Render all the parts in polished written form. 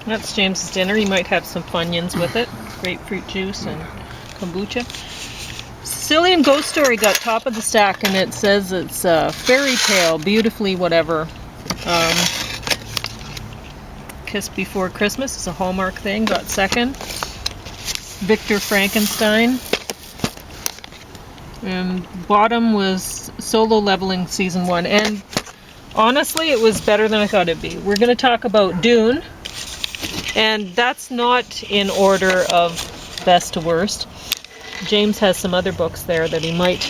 That's James's dinner. He might have some Funyuns with it. Grapefruit juice and kombucha. Sicilian Ghost Story got top of the stack, and it says it's a fairy tale, beautifully whatever. Kiss Before Christmas is a Hallmark thing, got second. Victor Frankenstein. And bottom was Solo Leveling Season 1. And honestly, it was better than I thought it'd be. We're going to talk about Dune. And that's not in order of best to worst. James has some other books there that he might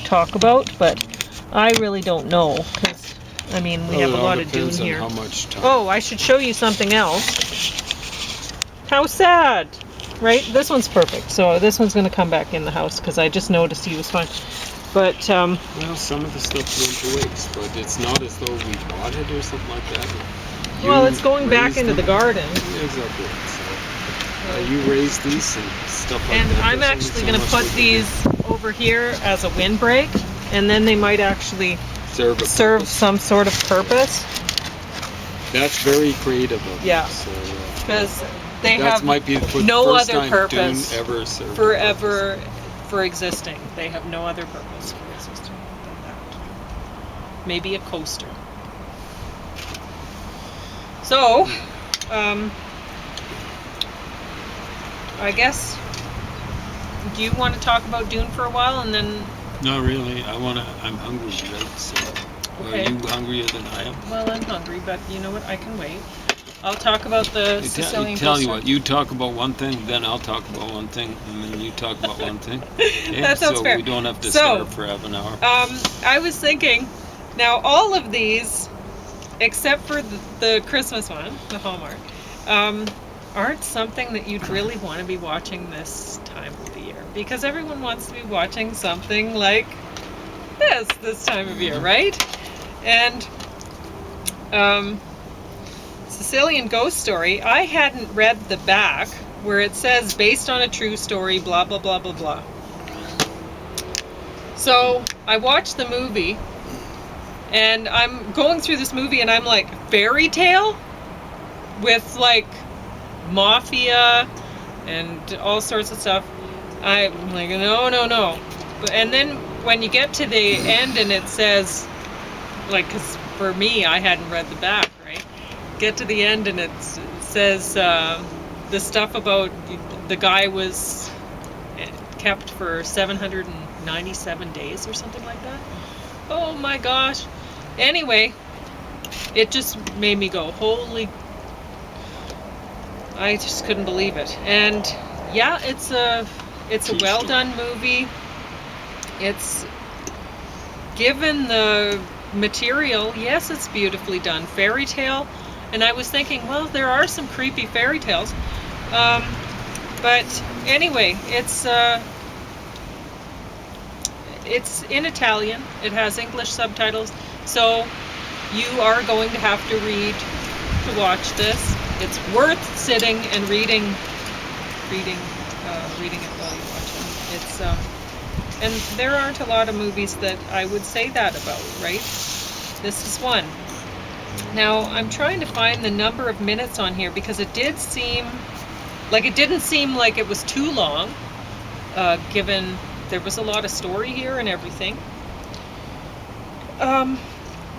talk about, but I really don't know. Because, I mean, we have a lot of Dune here. How much time. Oh, I should show you something else. How sad! Right? This one's perfect. So this one's going to come back in the house because I just noticed he was fine. But, well, some of the stuff went to waste, but it's not as though we bought it or something like that. Well, it's going back into the garden. Yeah, exactly. So, you raise these and stuff like and that. And I'm actually going to put these over here as a windbreak, and then they might actually serve some sort of purpose. That's very creative of them. Yeah. Because they have no other purpose for existing. They have no other purpose for existing than that. Maybe a coaster. So, I guess, do you want to talk about Dune for a while and then... Not really. I'm hungry, right? So, okay. Are you hungrier than I am? Well, I'm hungry, but you know what? I can wait. I'll talk about the Sicilian Ghost Story. Tell you what, you talk about one thing, then I'll talk about one thing, and then you talk about one thing. Okay? That sounds fair. So we don't have to sit up for half an hour. I was thinking, now all of these, except for the Christmas one, the Hallmark, aren't something that you'd really want to be watching this time of the year. Because everyone wants to be watching something like this time of year, right? And Sicilian Ghost Story, I hadn't read the back where it says based on a true story, blah, blah, blah, blah, blah. So I watched the movie, and I'm going through this movie, and I'm like, fairy tale? With like mafia and all sorts of stuff. I'm like, no. And then when you get to the end and it says, like, because for me, I hadn't read the back, right? Get to the end and it says the stuff about the guy was kept for 797 days or something like that. Oh my gosh. Anyway, it just made me go, holy... I just couldn't believe it. And yeah, it's a well done movie. It's, given the material, yes, it's beautifully done. Fairy tale, and I was thinking, well, there are some creepy fairy tales. But anyway, it's in Italian. It has English subtitles, so you are going to have to read to watch this. It's worth sitting and reading it while you watch it. It's and there aren't a lot of movies that I would say that about, right? This is one. Now I'm trying to find the number of minutes on here because it didn't seem like it was too long, given there was a lot of story here and everything. And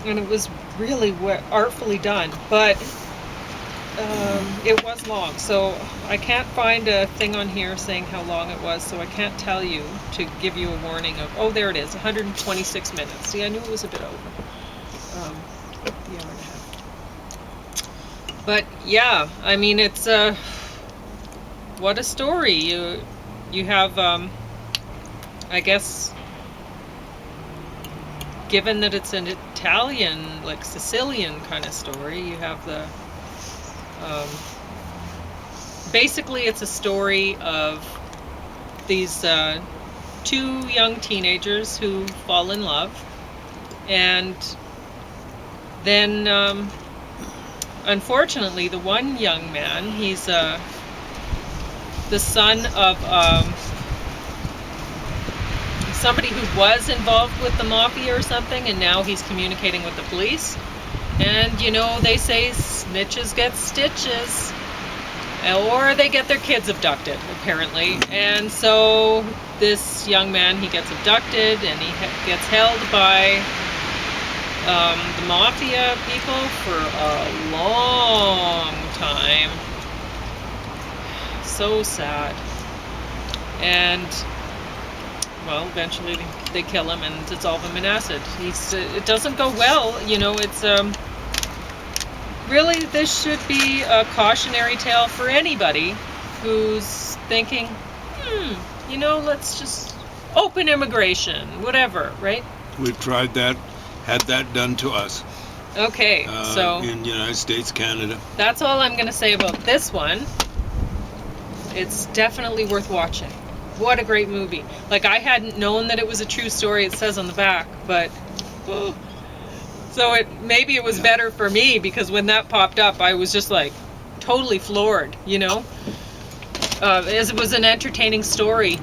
it was really artfully done, but it was long, so I can't find a thing on here saying how long it was, so I can't tell you to give you a warning of, oh, there it is, 126 minutes. See, I knew it was a bit over. The hour and a half. But yeah, I mean, it's what a story. You have, I guess, given that it's an Italian, like Sicilian kind of story, you have the basically it's a story of these two young teenagers who fall in love, and then unfortunately the one young man, he's the son of somebody who was involved with the mafia or something, and now he's communicating with the police. And you know, they say snitches get stitches. or they get their kids abducted, apparently. And so this young man, he gets abducted, and he gets held by the mafia people for a long time. So sad. And well, eventually they kill him and dissolve him in acid. It doesn't go well, you know. It's really, this should be a cautionary tale for anybody who's thinking, you know, let's just open immigration, whatever, right? We've tried that, had that done to us. Okay, so in the United States, Canada. That's all I'm going to say about this one. It's definitely worth watching. What a great movie. Like, I hadn't known that it was a true story, it says on the back, but so maybe it was better for me, because when that popped up, I was just like totally floored, you know, as it was an entertaining story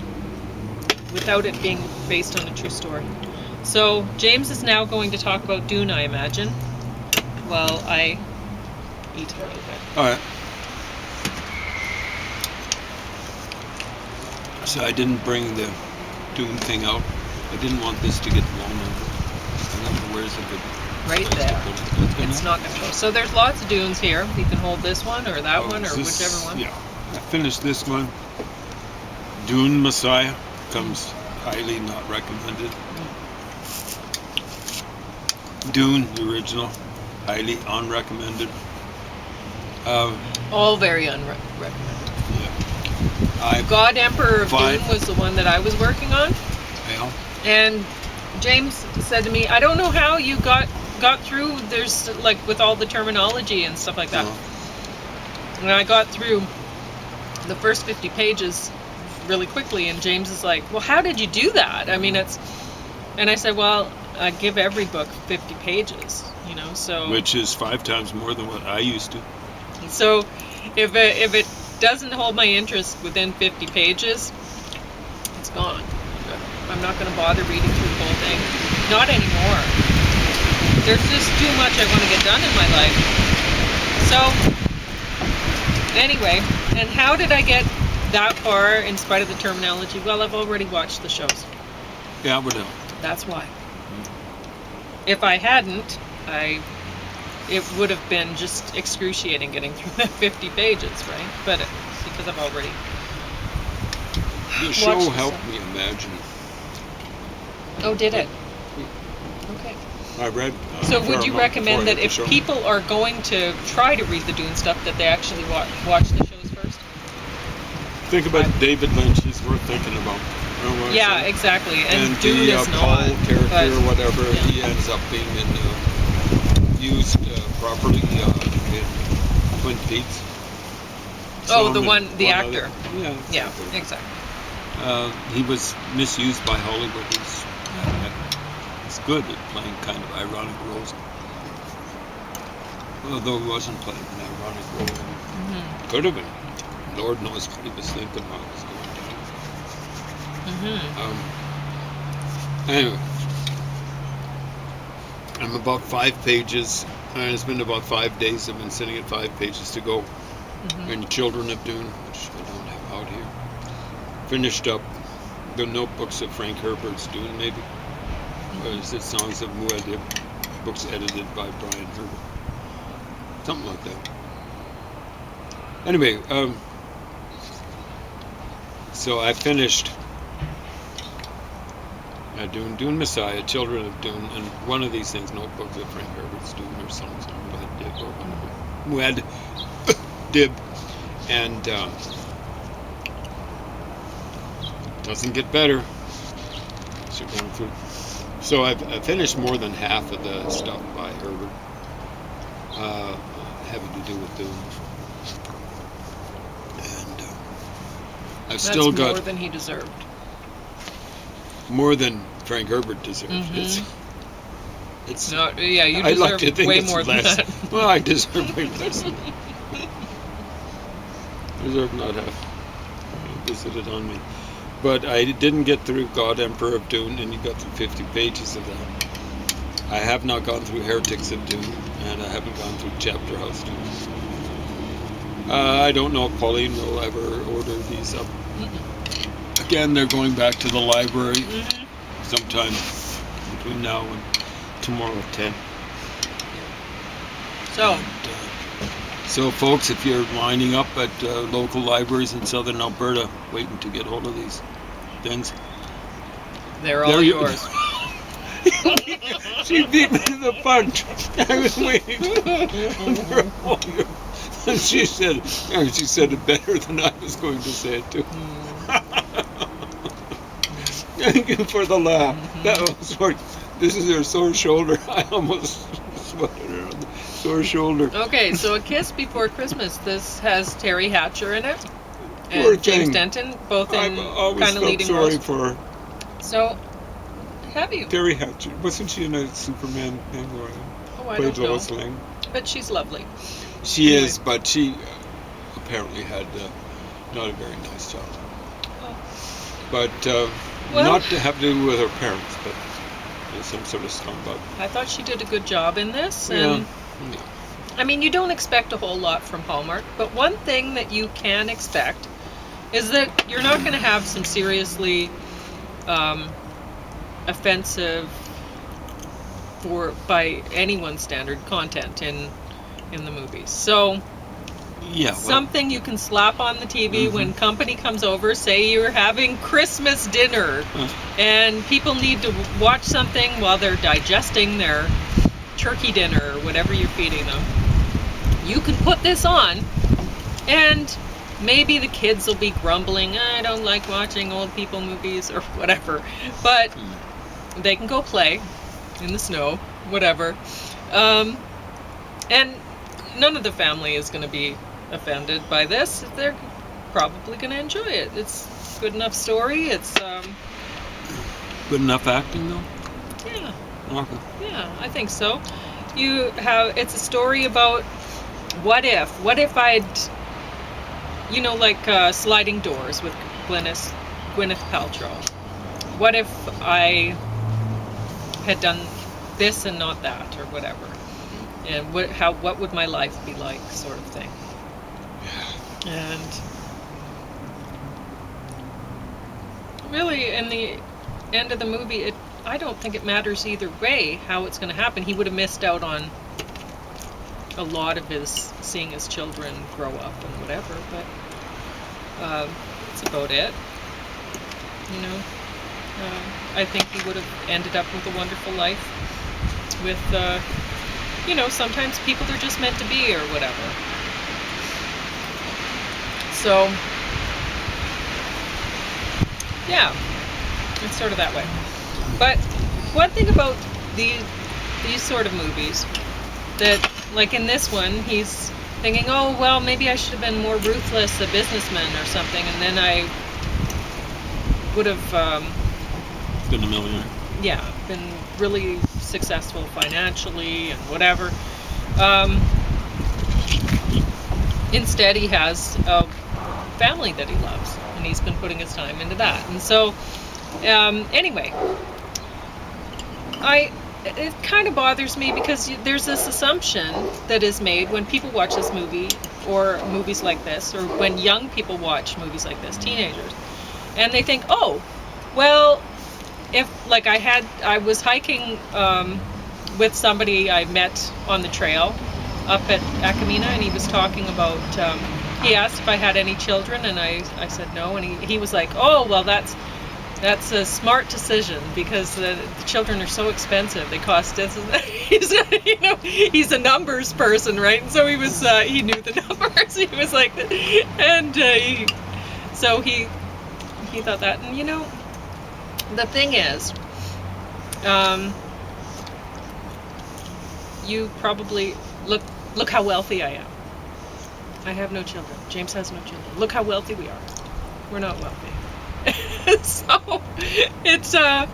without it being based on a true story. So James is now going to talk about Dune, I imagine, while I eat a little bit. All right. So I didn't bring the Dune thing out. I didn't want this to get blown over. I don't know where's a good right place there. to put it. It's not going to go. So there's lots of Dunes here. You can hold this one or that one or whichever one. Yeah. I finished this one. Dune Messiah comes highly not recommended. Dune, the original, highly unrecommended. All very unrecommended. Yeah. God Emperor of Dune was the one that I was working on. Yeah. And James said to me, I don't know how you got through, there's like with all the terminology and stuff like that. And I got through the first 50 pages really quickly, and James is like, well, how did you do that? I mean, and I said, well, I give every book 50 pages, you know, so. Which is 5 times more than what I used to. So if it doesn't hold my interest within 50 pages, it's gone. I'm not going to bother reading through the whole thing. Not anymore. There's just too much I want to get done in my life. So, anyway, and how did I get that far in spite of the terminology? Well, I've already watched the shows. Yeah, we know. That's why. If I hadn't, it would have been just excruciating getting through that 50 pages, right? But because I've already The show helped me imagine. Oh, did it? Okay. I read. So would you recommend that if people are going to try to read the Dune stuff, that they actually watch the shows first? Think about David Lynch. He's worth thinking about. Yeah, exactly. And Dune the is Paul not. character, or whatever, yeah. he ends up being used properly in Twin Peaks. Oh, the actor. Yeah. Yeah, exactly. He was misused by Hollywood. He's good at playing kind of ironic roles. Although he wasn't playing an ironic role. Mm-hmm. Could have been. Lord knows what he was thinking while he was going down. Anyway, I'm about 5 pages. It's been about 5 days. I've been sitting at 5 pages to go. In Children of Dune, which I don't have out here. Finished up the notebooks of Frank Herbert's Dune, maybe. Or is it Songs of Muad'Dib? Books edited by Brian Herbert. Something like that. Anyway, so I finished Dune Messiah, Children of Dune, and one of these things, notebooks of Frank Herbert's Dune, or Songs of Muad'Dib, or whatever. Muad'Dib. And doesn't get better. So I've finished more than half of the stuff by Herbert, having to do with Dune. And I've still got more than he deserved. More than Frank Herbert deserved. It's no, yeah, you I deserve like to think way it's more less. than that. Well, I deserve way less. Deserve not have visited on me. But I didn't get through God Emperor of Dune, and you got through 50 pages of that. I have not gone through Heretics of Dune, and I haven't gone through Chapter House Dune. I don't know if Pauline will ever order these up. Mm-mm. Again, they're going back to the library Mhm. sometime between now and tomorrow at 10. So, So, folks, if you're lining up at local libraries in southern Alberta waiting to get hold of these things, they're all there you- yours. She beat me to the punch. I was waiting for all your. And she said it better than I was going to say it too. Thank you for the laugh. That was sorry. This is her sore shoulder. I almost sweated her on the sore shoulder. Okay, so A Kiss Before Christmas. This has Terry Hatcher in it. Poor And James thing. Denton, both in I've always kind of felt leading sorry roles. for her. So, have you? Terry Hatcher. Wasn't she in a Superman thing where Oh, I played don't know. Lois Lane? But she's lovely. She Anyway. is, but she apparently had not a very nice job. Oh. But Well- not to have to do with her parents, but some sort of scumbag. I thought she did a good job in this. Yeah. And I mean, you don't expect a whole lot from Hallmark, but one thing that you can expect is that you're not going to have some seriously offensive, by anyone's standard, content in the movies. So Yeah. Well, something you can slap on the TV when company comes over, say you're having Christmas dinner, and people need to watch something while they're digesting their turkey dinner or whatever you're feeding them. You can put this on, and maybe the kids will be grumbling, I don't like watching old people movies or whatever, but they can go play in the snow, whatever. And none of the family is going to be offended by this. They're probably going to enjoy it. It's a good enough story. It's good enough acting, though? yeah, Okay. yeah, I think so. It's a story about what if I'd, like Sliding Doors with Gwyneth Paltrow. What if I had done this and not that, or whatever? And what would my life be like, sort of thing. And really, in the end of the movie, I don't think it matters either way how it's going to happen. He would have missed out on a lot of seeing his children grow up and whatever, but that's about it. I think he would have ended up with a wonderful life with, sometimes people are just meant to be or whatever. So, yeah, it's sort of that way. But one thing about these sort of movies, that, like in this one, he's thinking, oh, well, maybe I should have been more ruthless, a businessman or something, and then I would have Been a millionaire. yeah, been really successful financially and whatever. Instead, he has a family that he loves, and he's been putting his time into that. And so, anyway, it kind of bothers me because there's this assumption that is made when people watch this movie, or movies like this, or when young people watch movies like this, teenagers, and they think, oh, well, if, like, I was hiking with somebody I met on the trail up at Akamina, and he was talking about, he asked if I had any children, and I said no, and he was like, oh, well, that's a smart decision, because the children are so expensive. They cost us. He's a numbers person, right? And so he knew the numbers. He was like, and he thought that. And the thing is, you probably look how wealthy I am. I have no children. James has no children. Look how wealthy we are. We're not wealthy. So it's I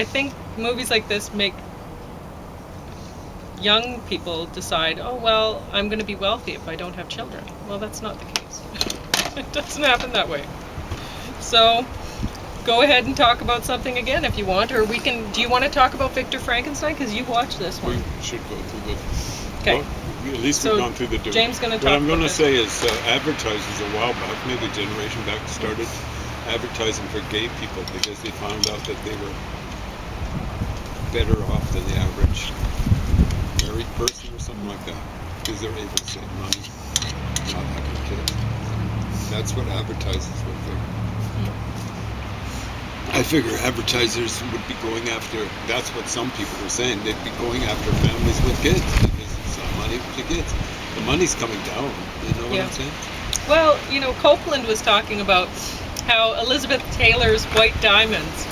think movies like this make young people decide, oh, well, I'm going to be wealthy if I don't have children. Well, that's not the case. It doesn't happen that way. So go ahead and talk about something again if you want, or do you want to talk about Victor Frankenstein, because you watched this one? We should go through the Okay. book. At least So we've gone through the Dune. James going to talk What I'm about going to this. say is advertisers a while back, maybe a generation back, started advertising for gay people because they found out that they were better off than the average married person or something like that, because they're able to save money not having kids. That's what advertisers would figure. I figure advertisers would be going after, that's what some people were saying, they'd be going after families with kids because it's some money for the kids. The money's coming down, you know what I'm saying? Well, Copeland was talking about how Elizabeth Taylor's White Diamonds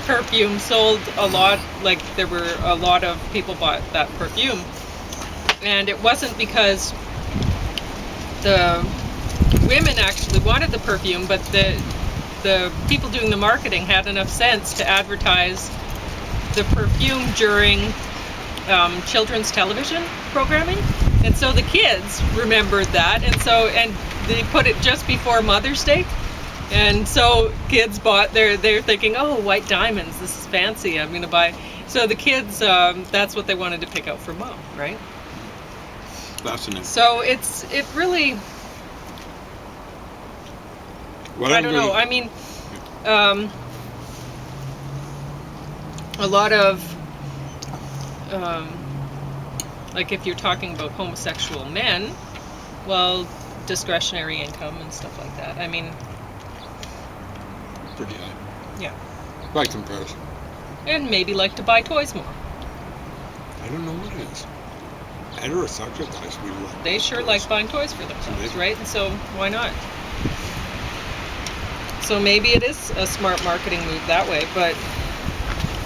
perfume sold a lot, like there were a lot of people bought that perfume. And it wasn't because the women actually wanted the perfume, but the people doing the marketing had enough sense to advertise the perfume during children's television programming, and so the kids remembered that, and they put it just before Mother's Day, and so kids bought. They're thinking, oh, white diamonds, this is fancy, I'm going to buy. So the kids, that's what they wanted to pick out for mom, right? Fascinating. So it really. I don't know. I mean, a lot of, like if you're talking about homosexual men, well, discretionary income and stuff like that. I mean, pretty high. Yeah. By comparison. And maybe like to buy toys more. I don't know what it is. Heterosexual guys really like. They sure like buying toys for themselves, right? And so why not? So maybe it is a smart marketing move that way, but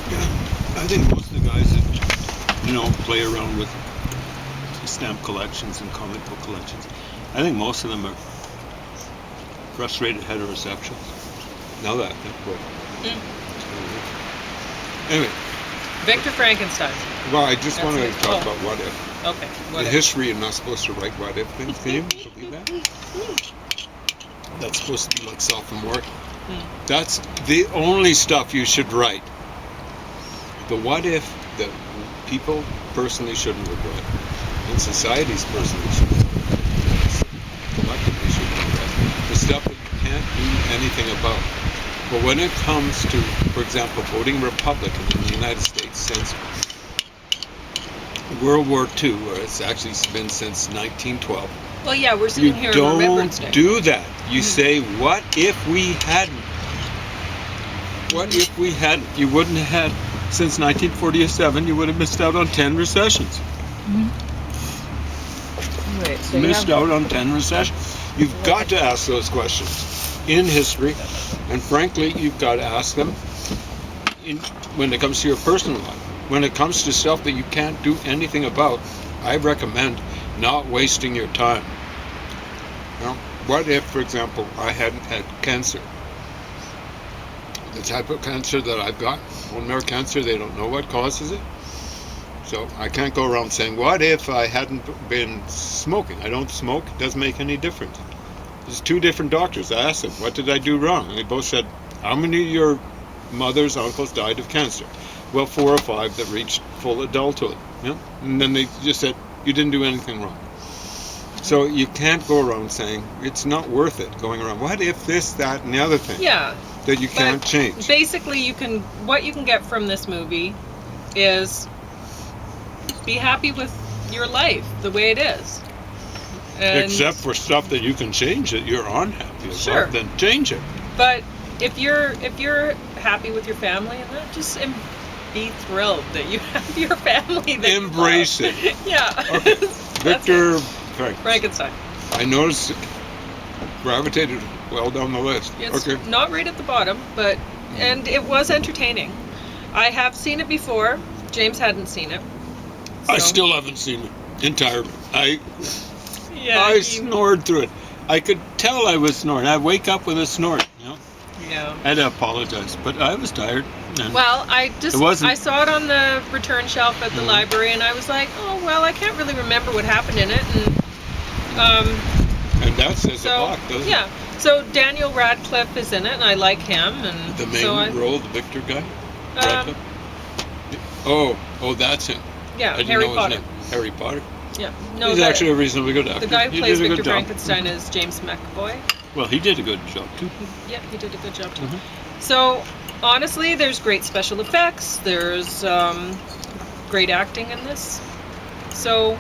yeah, I think most of the guys that play around with stamp collections and comic book collections, I think most of them are frustrated heterosexuals. Now that I think about it. Anyway. Victor Frankenstein. Well, I just wanted to talk about what if. Okay. What if? History, you're not supposed to write what if things. Can you believe that? That's supposed to be like self-work. That's the only stuff you should write. The what if that people personally shouldn't regret, and societies personally shouldn't regret, collectively shouldn't regret. The stuff that you can't do anything about. But when it comes to, for example, voting Republican in the United States since World War II, where it's actually been since 1912. Well, yeah, we're sitting here on Remembrance Day. You don't do that. You say, what if we hadn't? What if we hadn't? You wouldn't have had, since 1947, you would have missed out on 10 recessions. Right, so missed out on 10 recessions. You've got to ask those questions in history, and frankly, you've got to ask them when it comes to your personal life. When it comes to stuff that you can't do anything about, I recommend not wasting your time. What if, for example, I hadn't had cancer? The type of cancer that I've got, bone marrow cancer, they don't know what causes it. So I can't go around saying, what if I hadn't been smoking? I don't smoke, it doesn't make any difference. There's 2 different doctors. I asked them, what did I do wrong? And they both said, how many of your mothers, uncles died of cancer? Well, 4 or 5 that reached full adulthood. Yeah? And then they just said, you didn't do anything wrong. So you can't go around saying, it's not worth it, going around, what if this, that, and the other thing? Yeah. That you can't change. Basically, what you can get from this movie is be happy with your life the way it is. And except for stuff that you can change that you're unhappy about, then change it. But if you're happy with your family and that, just be thrilled that you have your family. That embrace it. Yeah. Okay. Victor Frankenstein. I noticed it gravitated well down the list. It's not right at the bottom, and it was entertaining. I have seen it before. James hadn't seen it. So. I still haven't seen it entirely. I snored through it. I could tell I was snoring. I wake up with a snort. Yeah. I had to apologize, but I was tired. Well, I saw it on the return shelf at the library, and I was like, oh well, I can't really remember what happened in it, and that says a lot, doesn't it? Yeah. So Daniel Radcliffe is in it, and I like him. And the main role, the Victor guy. Oh, that's him. Yeah, Harry Potter. Harry Potter. Yeah. No, He's actually a reasonably good actor. the guy who He plays did a Victor good job. Frankenstein is James McAvoy. Well, he did a good job too. Yeah, he did a good job too. Mhm. So, honestly, there's great special effects. There's great acting in this. So,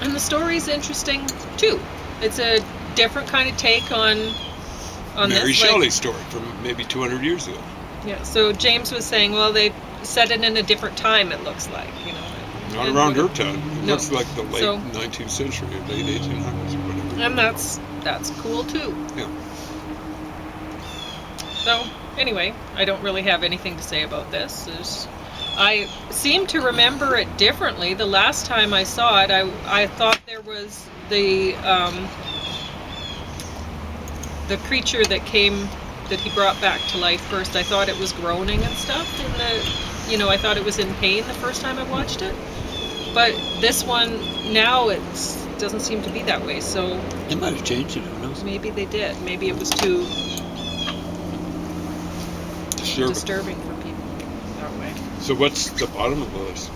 and the story's interesting too. It's a different kind of take on Mary this. Shelley's story from maybe 200 years ago. Yeah. So James was saying, well, they set it in a different time. It looks like, you know. Not around her time. It No. looks like the late So- 19th century, or late 1800s, or whatever. And that's cool too. Yeah. So anyway, I don't really have anything to say about this. I seem to remember it differently. The last time I saw it, I thought there was the creature that he brought back to life first. I thought it was groaning and stuff I thought it was in pain the first time I watched it. But this one now it doesn't seem to be that way. So They might have changed it. Who knows? maybe they did. Maybe it was too Sure. disturbing for people that way. So what's the bottom of the list?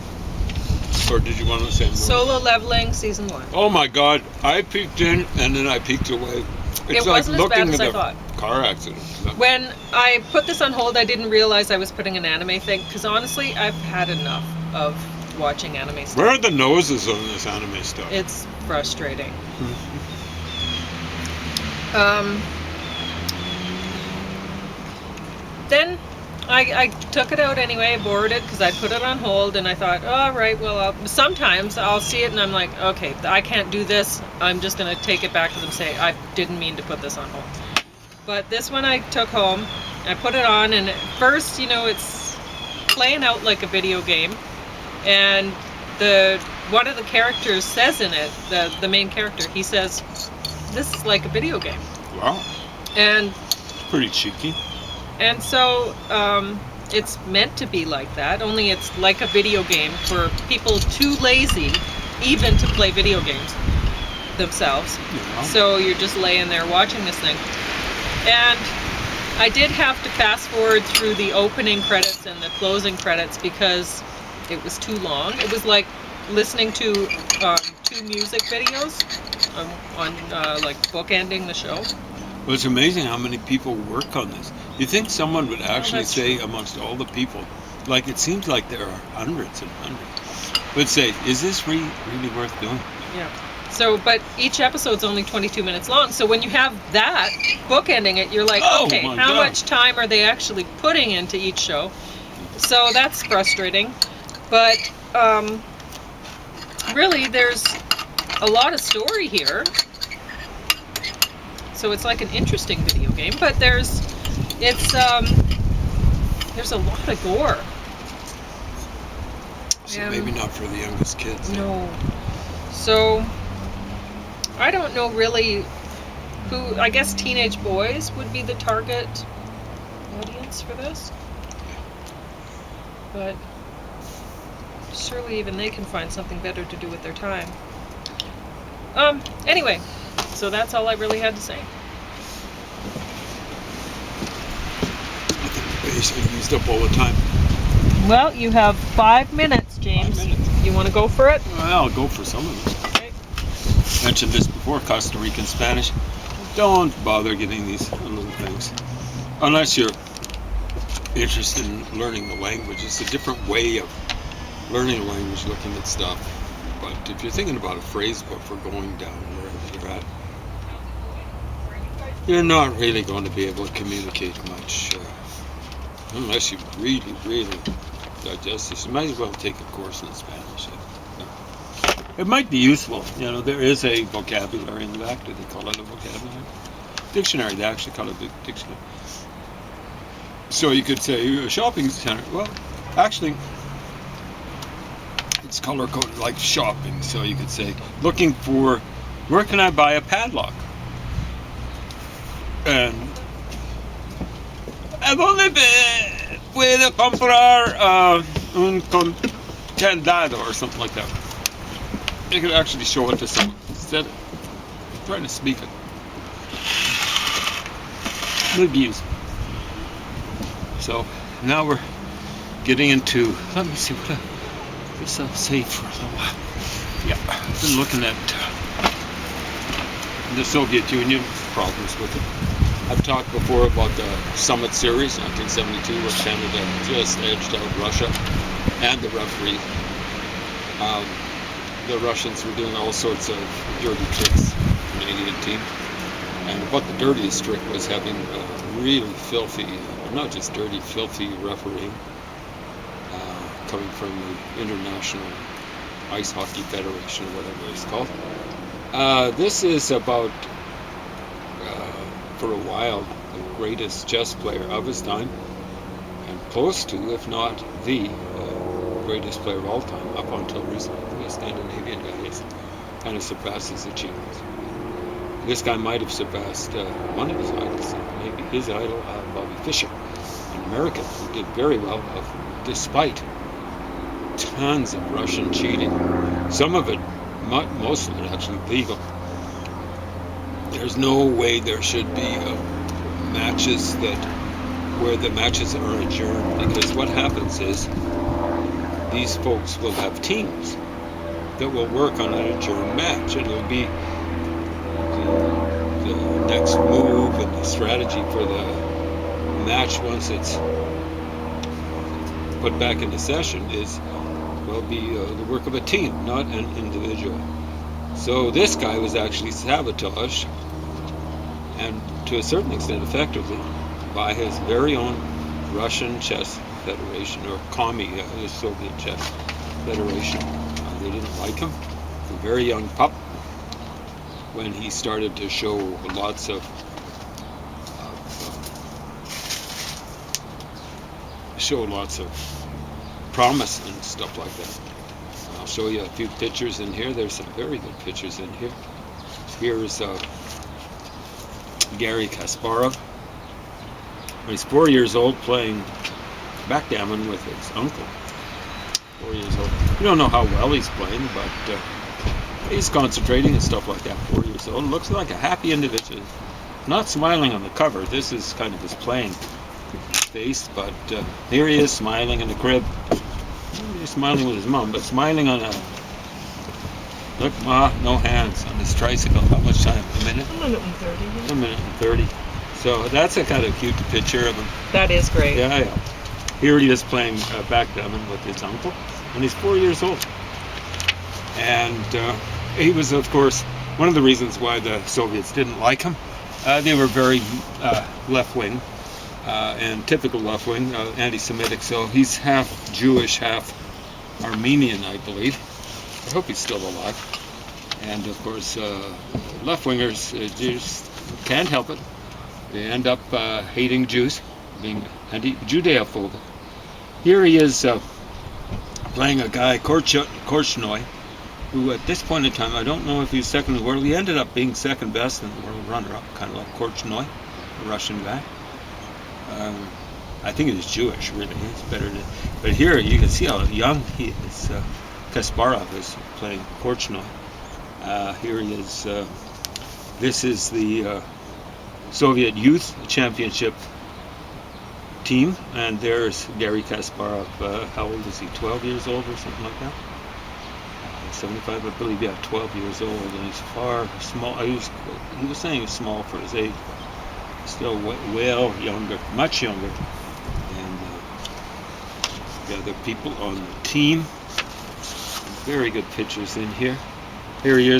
Or did you want to say more? Solo Leveling season 1. Oh my God! I peeked in and then I peeked away. It's It like wasn't as looking bad as at I a thought. car accident. When I put this on hold, I didn't realize I was putting an anime thing, because honestly, I've had enough of watching anime stuff. Where are the noses on this anime stuff? It's frustrating. Then I took it out anyway. I borrowed it because I put it on hold, and I thought, all right, well, sometimes I'll see it and I'm like, okay, I can't do this. I'm just going to take it back to them and say, I didn't mean to put this on hold. But this one I took home, I put it on, and at first, it's playing out like a video game. And one of the characters says in it, the main character, he says, this is like a video game. Wow. And Pretty cheeky. And so it's meant to be like that, only it's like a video game for people too lazy even to play video games themselves. Yeah. So you're just laying there watching this thing. And I did have to fast forward through the opening credits and the closing credits because it was too long. It was like listening to 2 music videos on like bookending the show. Well, it's amazing how many people work on this. You think someone would actually that's say true. amongst all the people, like it seems like there are hundreds and hundreds, would say, is this really worth doing? Yeah. So, but each episode's only 22 minutes long. So when you have that bookending it, you're like, Oh, okay, my how God. much time are they actually putting into each show? So that's frustrating. But really, there's a lot of story here. So it's like an interesting video game, but there's a lot of gore. So maybe not for the youngest kids. No. So I don't know really who. I guess teenage boys would be the target audience for this. But surely even they can find something better to do with their time. Anyway, so that's all I really had to say. I think the base I used up all the time. Well, you have 5 minutes, James. 5 minutes. You want to go for it? Well, I'll go for some of them. Okay. Mentioned this before, Costa Rican Spanish. Don't bother getting these little things. Unless you're interested in learning the language. It's a different way of learning a language, looking at stuff. But if you're thinking about a phrase book for going down wherever you're at, you're not really going to be able to communicate much unless you really, really digest this. You might as well take a course in Spanish. It might be useful. There is a vocabulary in the back. Do they call it a vocabulary? Dictionary. They actually call it a dictionary. So you could say a shopping center. Well, actually, it's color coded like shopping. So you could say, looking for, where can I buy a padlock? And ¿a dónde puedo comprar un candado or something like that? You could actually show it to someone instead of trying to speak it. Would be useful. So now we're getting into, let me see what I'll say for a little while. Yeah, I've been looking at the Soviet Union, problems with it. I've talked before about the Summit Series, 1972, where Canada just edged out Russia and the referee. The Russians were doing all sorts of dirty tricks, the Canadian team. And what the dirtiest trick was having really filthy, not just dirty, filthy refereeing coming from the International Ice Hockey Federation, or whatever it's called. This is about, for a while, the greatest chess player of his time, and close to, if not the greatest player of all time, up until recently. The Scandinavian guy has kind of surpassed his achievements. This guy might have surpassed one of his idols, maybe his idol, Bobby Fischer, an American who did very well, despite tons of Russian cheating. Some of it, most of it actually legal. There's no way there should be matches where the matches are adjourned, because what happens is these folks will have teams that will work on an adjourned match. It'll be the next move and the strategy for the match once it's put back into session will be the work of a team, not an individual. So this guy was actually sabotaged, and to a certain extent effectively, by his very own Russian Chess Federation, or Commie, the Soviet Chess Federation. They didn't like him. A very young pup, when he started to show lots of promise and stuff like that. I'll show you a few pictures in here. There's some very good pictures in here. Here's Garry Kasparov. He's 4 years old, playing backgammon with his uncle. 4 years old. We don't know how well he's playing, but he's concentrating and stuff like that. 4 years old. Looks like a happy individual. Not smiling on the cover. This is kind of his playing face, but here he is smiling in the crib. He's smiling with his mom, but smiling on a... Look, Ma, no hands on his tricycle. How much time? A minute? A minute and 30. A minute and 30. So that's a kind of cute picture of him. That is great. Yeah. Here he is playing backgammon with his uncle, and he's 4 years old. And he was, of course, one of the reasons why the Soviets didn't like him. They were very left-wing, and typical left-wing, anti-Semitic. So he's half Jewish, half Armenian, I believe. I hope he's still alive. And of course, left-wingers just can't help it. They end up hating Jews, being anti-Judeophobic. Here he is playing a guy, Korchnoi, who at this point in time, I don't know if he's second in the world. He ended up being second best in the world runner-up, kind of like Korchnoi, a Russian guy. I think he's Jewish, really. He's better than... But here you can see how young he is. Kasparov is playing Korchnoi. Here he is. This is the Soviet Youth Championship team, and there's Garry Kasparov. How old is he? 12 years old or something like that? 75, I believe. Yeah, 12 years old, and he's far small. He was saying he's small for his age, but still well younger, much younger than the other people on the team. Very good pictures in here. Here he is